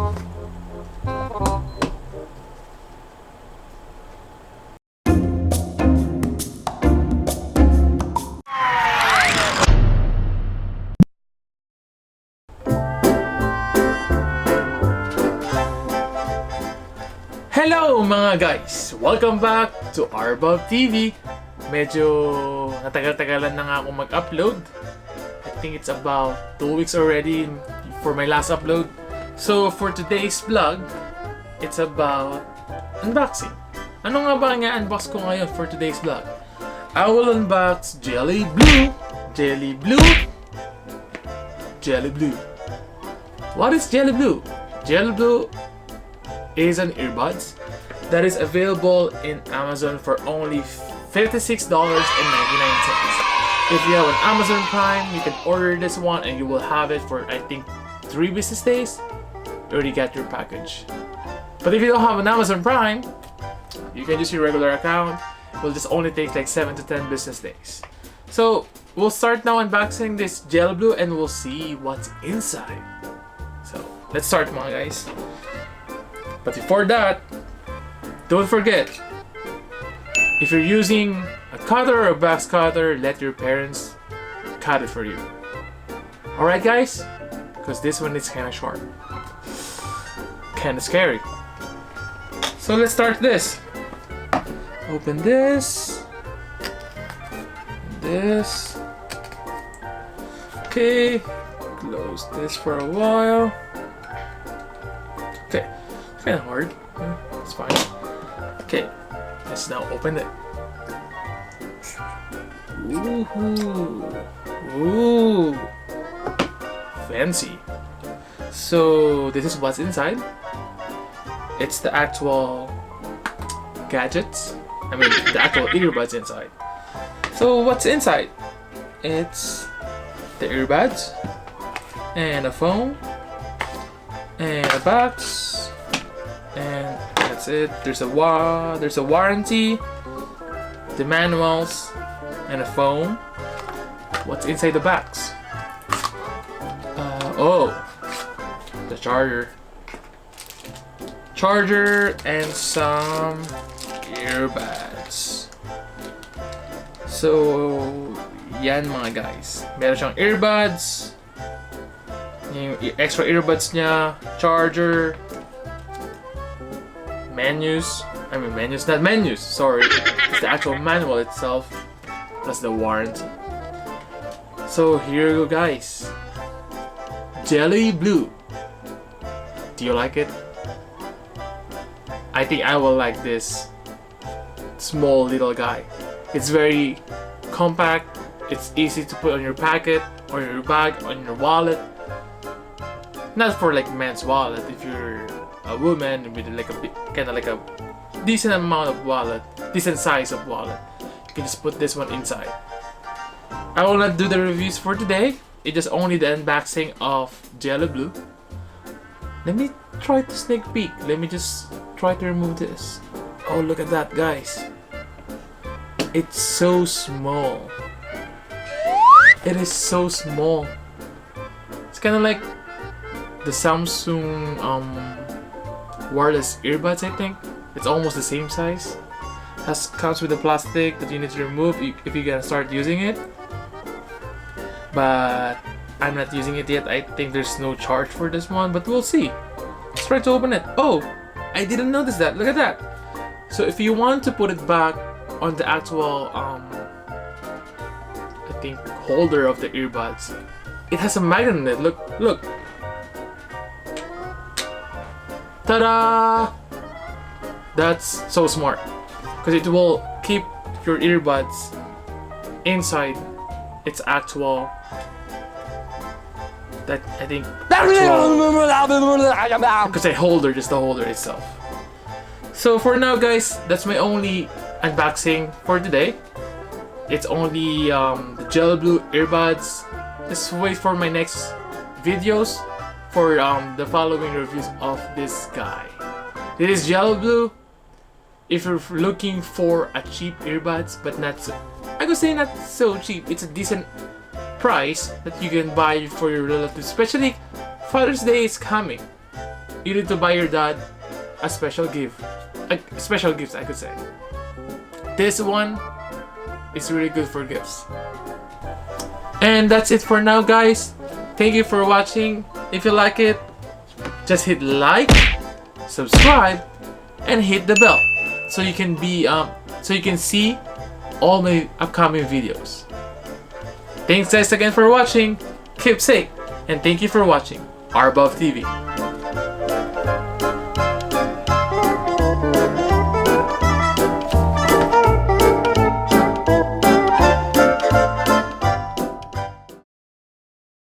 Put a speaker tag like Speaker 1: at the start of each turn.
Speaker 1: Hello mga guys! Welcome back to Earbuds TV. Medyo natagal-tagalan na nga ako mag-upload. I think it's about 2 weeks already for my last upload. So for today's vlog, it's about unboxing. Ano nga ba nga unbox ko ngayon for today's vlog? I will unbox JellyBlue. JellyBlue. What is JellyBlue? JellyBlue is an earbuds that is available in Amazon for only $56.99. If you have an Amazon Prime, you can order this one and you will have it for I think 3 business days. You already got your package. But if you don't have an Amazon Prime, you can use your regular account. It will just only take like 7 to 10 business days. So we'll start now unboxing this JellyBlue and we'll see what's inside. So let's start mga guys. But before that, don't forget, if you're using a cutter or a box cutter, let your parents cut it for you. Alright guys? Because this one is kinda sharp. Kinda scary. So let's start this. Open this. This. Okay. Close this for a while. Okay. Kind of hard. It's fine. Okay, let's now open it. Ooh, fancy. So this is what's inside. It's the actual gadgets. I mean, the actual earbuds inside. So what's inside? It's the earbuds and a phone and a box. And that's it. There's a warranty, the manuals, and a phone. What's inside the box? The charger and some earbuds. So yan mga guys, meron siyang earbuds, yung extra earbuds niya, charger, sorry. It's the actual manual itself, plus the warranty. So here you go guys. JellyBlue. Do you like it? I think I will like this small little guy. It's very compact. It's easy to put on your pocket, or your bag, on your wallet. Not for like men's wallet. If you're a woman with like a kind of like a decent amount of wallet, decent size of wallet, you can just put this one inside. I will not do the reviews for today. It's just only the unboxing of JellyBlue. Let me try to sneak peek. Let me just try to remove this. Oh, look at that guys. It's so small. It is so small. It's kind of like the Samsung wireless earbuds, I think. It's almost the same size. Comes with the plastic that you need to remove if you're gonna start using it. But I'm not using it yet. I think there's no charge for this one, but we'll see. Let's try to open it. Oh, I didn't notice that. Look at that. So if you want to put it back on the actual I think holder of the earbuds, it has a magnet in it. Look. Ta-da! That's so smart, because it will keep your earbuds inside its actual, that I think because the holder, just the holder itself. So for now guys, that's my only unboxing for today. It's only the JellyBlue earbuds. Just wait for my next videos for the following reviews of this guy. This is JellyBlue. If you're looking for a cheap earbuds, but not so, I could say not so cheap, it's a decent price that you can buy for your relatives, especially Father's Day is coming. you need to buy your dad a special gift. Special gifts, I could say. This one is really good for gifts. And that's it for now, guys. Thank you for watching. If you like it, just hit like, subscribe, and hit the bell so you can see all my upcoming videos. Thanks guys again for watching. Keep safe, and thank you for watching Arbov TV.